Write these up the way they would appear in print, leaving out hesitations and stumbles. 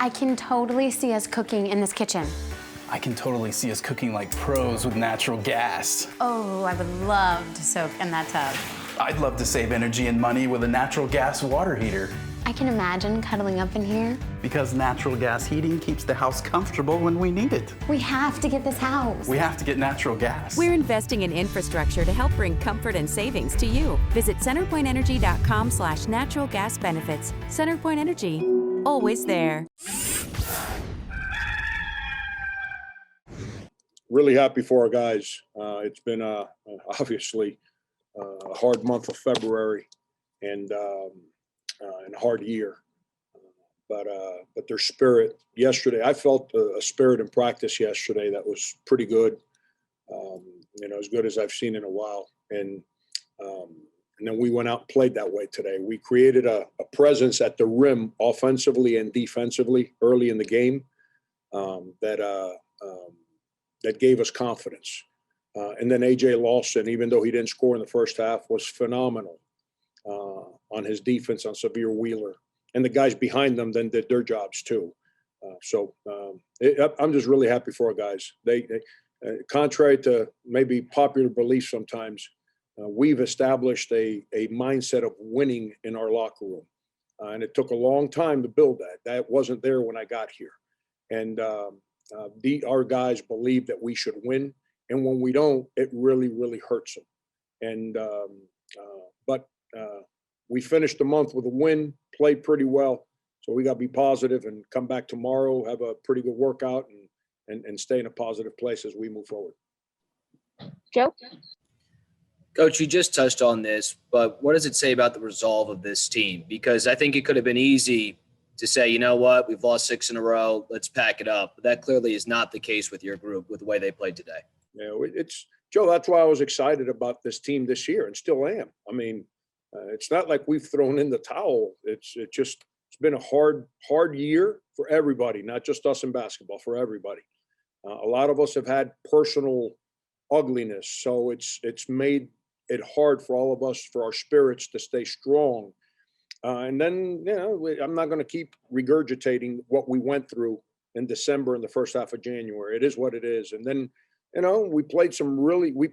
I can totally see us cooking in this kitchen. I can totally see us cooking like pros with natural gas. Oh, I would love to soak in that tub. I'd love to save energy and money with a natural gas water heater. I can imagine cuddling up in here. Because natural gas heating keeps the house comfortable when we need it. We have to get this house. We have to get natural gas. We're investing in infrastructure to help bring comfort and savings to you. Visit centerpointenergy.com/natural gas benefits. CenterPoint Energy, always there. Really happy for our guys. It's been obviously a hard month of February and a hard year. But their spirit yesterday, I felt a spirit in practice yesterday that was pretty good. As good as I've seen in a while. And then we went out and played that way today. We created a presence at the rim offensively and defensively early in the game that gave us confidence. And then A.J. Lawson, even though he didn't score in the first half, was phenomenal on his defense on Severe Wheeler. And the guys behind them then did their jobs too. I'm just really happy for our guys. They contrary to maybe popular belief sometimes, we've established a mindset of winning in our locker room. And it took a long time to build that. That wasn't there when I got here. And our guys believe that we should win. And when we don't, it really, really hurts them. And but we finished the month with a win, played pretty well. So we got to be positive and come back tomorrow, have a pretty good workout, and stay in a positive place as we move forward. Joe? Coach, you just touched on this, but what does it say about the resolve of this team? Because I think it could have been easy to say, you know what, we've lost 6 in a row, let's pack it up. But that clearly is not the case with your group, with the way they played today. Yeah, it's Joe, that's why I was excited about this team this year and still am. I mean, it's not like we've thrown in the towel. It's been a hard year for everybody, not just us in basketball, for everybody. A lot of us have had personal ugliness, so it's made it hard for all of us, for our spirits to stay strong. And then, I'm not going to keep regurgitating what we went through in December and the first half of January. It is what it is. And then, we played we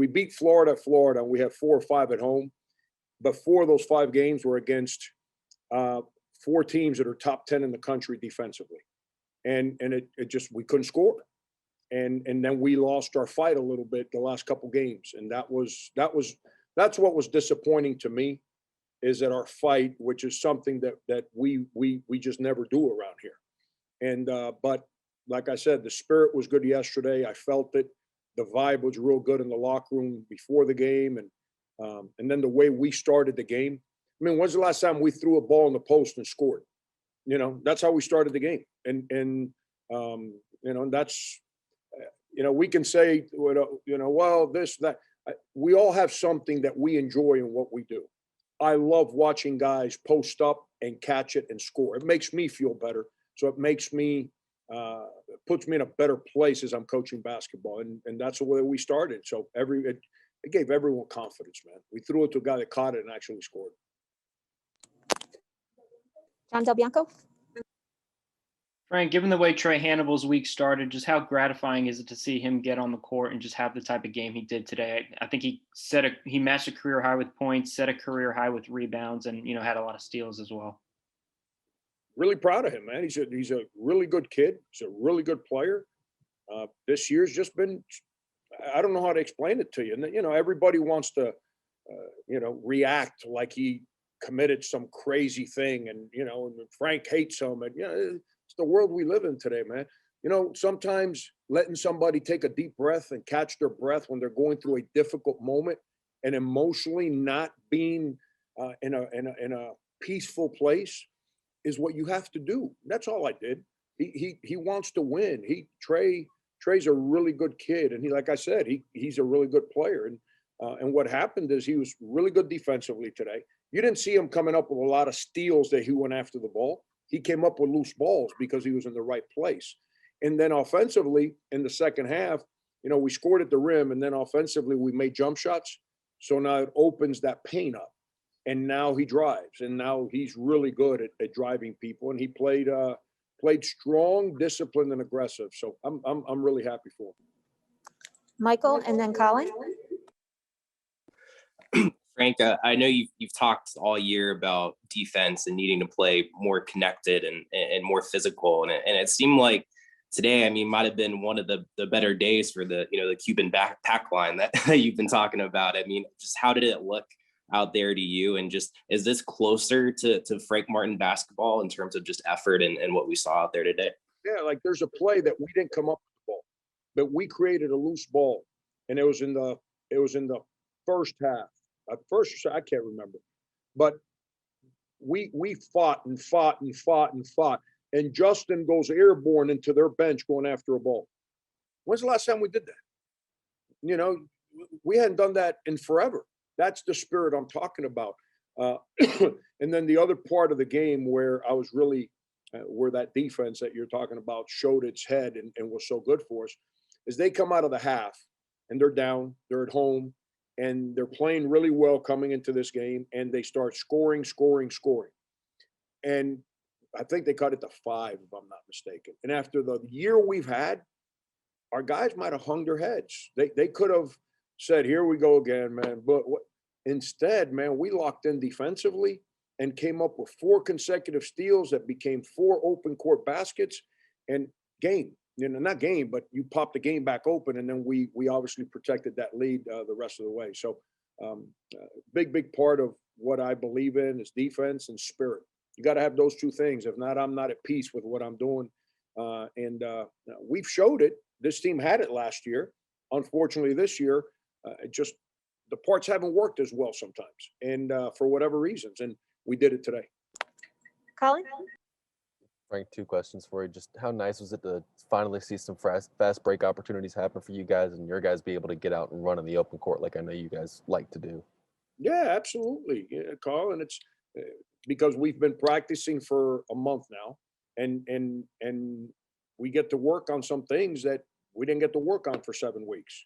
beat Florida, and we had 4 or 5 at home. But 4 of those 5 games were against 4 teams that are top 10 in the country defensively. And it just, we couldn't score. And then we lost our fight a little bit the last couple games. And that's what was disappointing to me, is that our fight, which is something that we just never do around here. And but like I said, the spirit was good yesterday. I felt it. The vibe was real good in the locker room before the game, and then the way we started the game. I mean, when's the last time we threw a ball in the post and scored? That's how we started the game. And that's, we can say, well, this, that. We all have something that we enjoy in what we do. I love watching guys post up and catch it and score. It makes me feel better. So it makes me, puts me in a better place as I'm coaching basketball. And that's the way we started. So it gave everyone confidence, man. We threw it to a guy that caught it and actually scored. John Del Bianco? Frank, given the way Trey Hannibal's week started, just how gratifying is it to see him get on the court and just have the type of game he did today? I think he matched a career high with points, set a career high with rebounds, and had a lot of steals as well. Really proud of him, man. He's a really good kid. He's a really good player. This year's just been, I don't know how to explain it to you. And everybody wants to, react like he committed some crazy thing, and and Frank hates him, and it's the world we live in today, man. Sometimes letting somebody take a deep breath and catch their breath when they're going through a difficult moment and emotionally not being in a peaceful place is what you have to do. That's all I did. He wants to win. Trey's a really good kid, and like I said, he's a really good player. And what happened is he was really good defensively today. You didn't see him coming up with a lot of steals that he went after the ball. He came up with loose balls because he was in the right place. And then offensively, in the second half, we scored at the rim, and then offensively we made jump shots. So now it opens that paint up. and now he drives, and now he's really good at driving people, and he played strong, disciplined, and aggressive. So I'm really happy for him. Michael, and then Colin. Frank, I know you've talked all year about defense and needing to play more connected and more physical, and it seemed like today, I mean, might have been one of the better days for the Cuban pack line that you've been talking about. I mean, just how did it look out there to you? And just, is this closer to Frank Martin basketball in terms of just effort and what we saw out there today? Yeah, like there's a play that we didn't come up with the ball, but we created a loose ball, and it was in the first half. First, I can't remember, but we fought and fought and fought and fought. And Justin goes airborne into their bench going after a ball. When's the last time we did that? We hadn't done that in forever. That's the spirit I'm talking about. And then the other part of the game where I was really, where that defense that you're talking about showed its head and was so good for us, is they come out of the half and they're down, they're at home, and they're playing really well coming into this game, and they start scoring. And I think they cut it to 5, if I'm not mistaken. And after the year we've had, our guys might have hung their heads. They could have said, here we go again, man. But instead, man, we locked in defensively and came up with 4 consecutive steals that became 4 open court baskets and game. Not game, but you popped the game back open, and then we obviously protected that lead the rest of the way. So big part of what I believe in is defense and spirit. You got to have those 2 things. If not, I'm not at peace with what I'm doing. And we've showed it. This team had it last year. Unfortunately, this year, just the parts haven't worked as well sometimes, and for whatever reasons. And we did it today. Colin? Frank, 2 questions for you. Just how nice was it to finally see some fast break opportunities happen for you guys, and your guys be able to get out and run in the open court like I know you guys like to do? Yeah, absolutely, Colin. It's because we've been practicing for a month now, and we get to work on some things that we didn't get to work on for 7 weeks.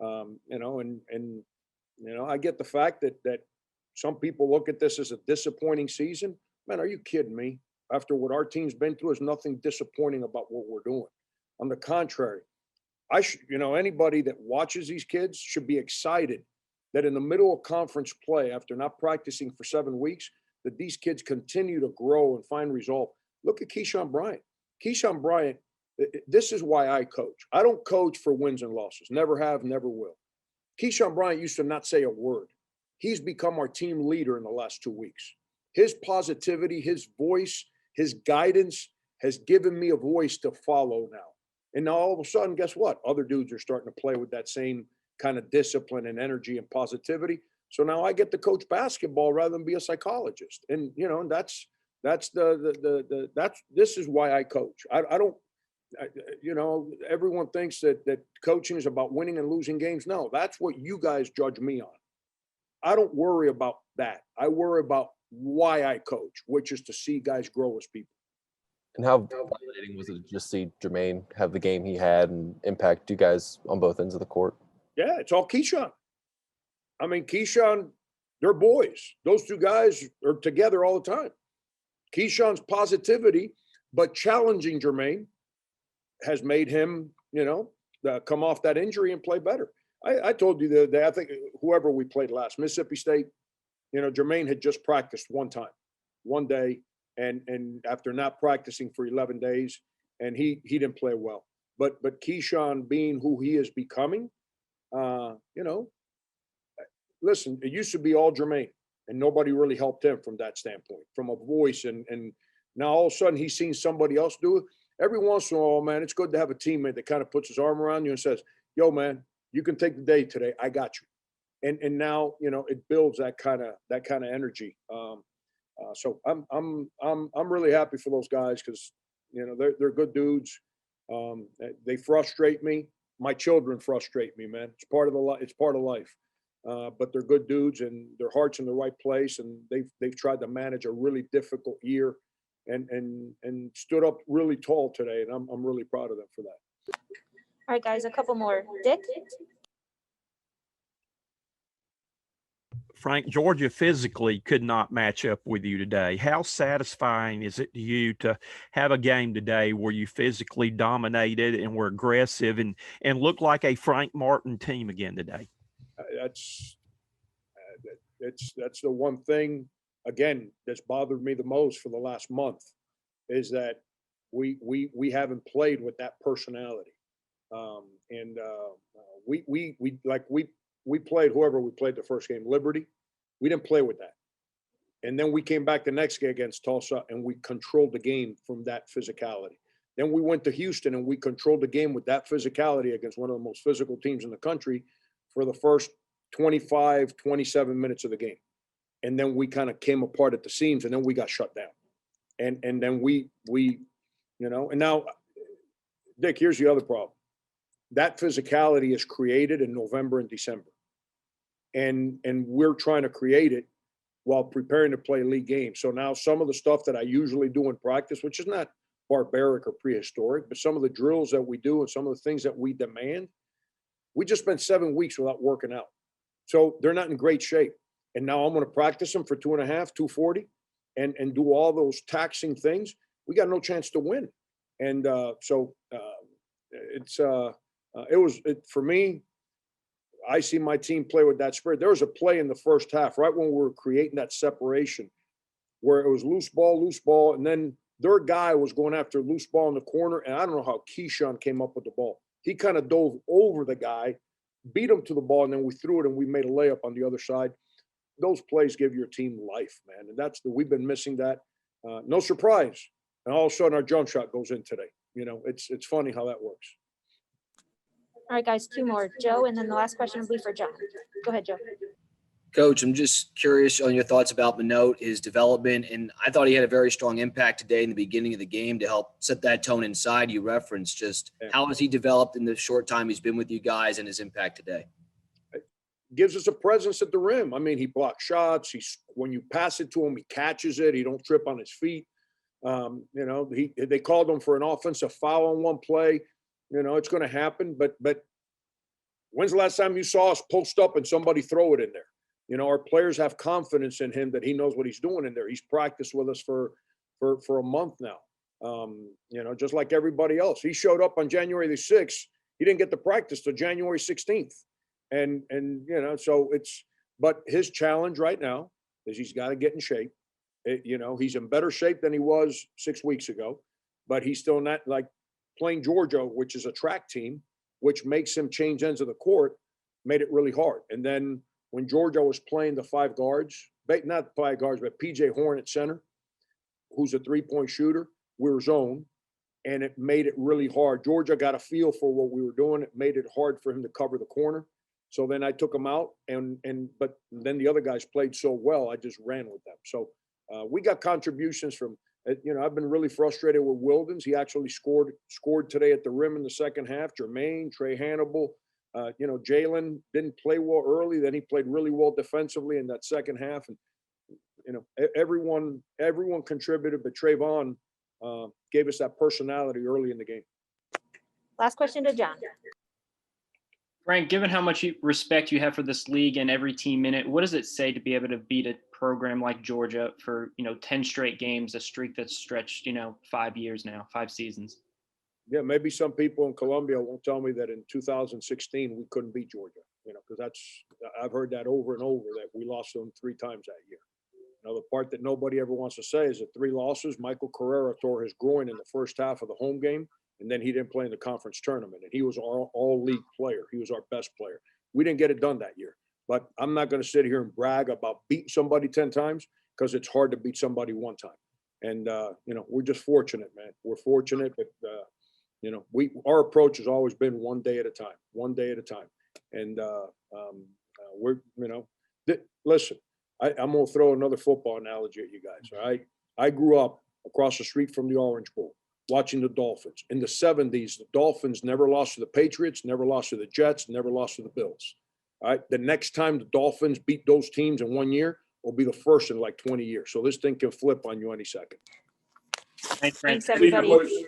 I get the fact that some people look at this as a disappointing season. Man, are you kidding me? After what our team's been through, there's nothing disappointing about what we're doing. On the contrary, anybody that watches these kids should be excited that in the middle of conference play, after not practicing for 7 weeks, that these kids continue to grow and find resolve. Look at Keyshawn Bryant. Keyshawn Bryant, this is why I coach. I don't coach for wins and losses. Never have, never will. Keyshawn Bryant used to not say a word. He's become our team leader in the last 2 weeks. His positivity, his voice, his guidance has given me a voice to follow now. And now all of a sudden, guess what? Other dudes are starting to play with that same kind of discipline and energy and positivity. So now I get to coach basketball rather than be a psychologist. And, this is why I coach. I don't, everyone thinks that coaching is about winning and losing games. No, that's what you guys judge me on. I don't worry about that. I worry about why I coach, which is to see guys grow as people. And how validating was it to just see Jermaine have the game he had and impact you guys on both ends of the court? Yeah, it's all Keyshawn. I mean, Keyshawn, they're boys. Those 2 guys are together all the time. Keyshawn's positivity, but challenging Jermaine has made him, come off that injury and play better. I told you the other day, I think whoever we played last, Mississippi State, Jermaine had just practiced one day, and after not practicing for 11 days, and he didn't play well. But Keyshawn being who he is becoming, listen, it used to be all Jermaine, and nobody really helped him from that standpoint, from a voice. And now all of a sudden he's seen somebody else do it. Every once in a while, man, it's good to have a teammate that kind of puts his arm around you and says, yo, man, you can take the day today. I got you. And now, it builds that kind of energy. So I'm really happy for those guys because, they're good dudes. They frustrate me. My children frustrate me, man. It's part of life. But they're good dudes and their heart's in the right place. And they've tried to manage a really difficult year and stood up really tall today. And I'm really proud of them for that. All right, guys, a couple more. Dick? Frank, Georgia physically could not match up with you today. How satisfying is it to you to have a game today where you physically dominated and were aggressive and looked like a Frank Martin team again today? That's the one thing, again, that's bothered me the most for the last month is that we haven't played with that personality. We played whoever we played the first game, Liberty. We didn't play with that. And then we came back the next game against Tulsa and we controlled the game from that physicality. Then we went to Houston and we controlled the game with that physicality against one of the most physical teams in the country for the first 25, 27 minutes of the game. And then we kind of came apart at the seams and then we got shut down. And then we, and now, Dick, here's the other problem. That physicality is created in November and December. And we're trying to create it while preparing to play league games. So now some of the stuff that I usually do in practice, which is not barbaric or prehistoric, but some of the drills that we do and some of the things that we demand, we just spent 7 weeks without working out. So they're not in great shape. And now I'm going to practice them for 2.5, 240 and do all those taxing things. We got no chance to win. And for me, I see my team play with that spirit. There was a play in the first half, right when we were creating that separation, where it was loose ball, and then their guy was going after loose ball in the corner, and I don't know how Keyshawn came up with the ball. He kind of dove over the guy, beat him to the ball, and then we threw it, and we made a layup on the other side. Those plays give your team life, man, and we've been missing that. No surprise, and all of a sudden our jump shot goes in today. It's funny how that works. All right, guys, 2 more. Joe, and then the last question will be for John. Go ahead, Joe. Coach, I'm just curious on your thoughts about Minot, his development, and I thought he had a very strong impact today in the beginning of the game to help set that tone inside. You referenced just how has he developed in the short time he's been with you guys and his impact today? It gives us a presence at the rim. I mean, he blocks shots. When you pass it to him, he catches it. He don't trip on his feet. They called him for an offensive foul on one play. It's going to happen, but when's the last time you saw us post up and somebody throw it in there? Our players have confidence in him that he knows what he's doing in there. He's practiced with us for a month now. Just like everybody else. He showed up on January the 6th. He didn't get to practice till January 16th. But his challenge right now is he's got to get in shape. He's in better shape than he was 6 weeks ago, but he's still not like playing Georgia, which is a track team, which makes him change ends of the court, made it really hard. And then when Georgia was playing the 5 guards, not 5 guards, but PJ Horn at center, who's a 3-point shooter, we were zone, and it made it really hard. Georgia got a feel for what we were doing. It made it hard for him to cover the corner. So then I took him out, but then the other guys played so well, I just ran with them. So we got contributions from, I've been really frustrated with Wildens. He actually scored today at the rim in the second half. Jermaine, Trey Hannibal, Jalen didn't play well early. Then he played really well defensively in that second half. And, everyone contributed, but Trayvon gave us that personality early in the game. Last question to John. Frank, given how much respect you have for this league and every team in it, what does it say to be able to beat a program like Georgia for 10 straight games, a streak that's stretched 5 years now, 5 seasons? Yeah, maybe some people in Columbia won't tell me that in 2016 we couldn't beat Georgia, because I've heard that over and over, that we lost them 3 times that year. The part that nobody ever wants to say is that 3 losses. Michael Carrera tore his groin in the first half of the home game, and then he didn't play in the conference tournament, and he was our all-league player. He was our best player. We didn't get it done that year. But I'm not going to sit here and brag about beating somebody 10 times, because it's hard to beat somebody 1 time. And, we're just fortunate, man. We're fortunate, but, our approach has always been 1 day at a time, 1 day at a time. And listen, I'm going to throw another football analogy at you guys, all right? I grew up across the street from the Orange Bowl, watching the Dolphins. In the 70s, the Dolphins never lost to the Patriots, never lost to the Jets, never lost to the Bills. All right. The next time the Dolphins beat those teams in 1 year will be the first in like 20 years. So this thing can flip on you any second. Thanks, Frank. Thanks, everybody.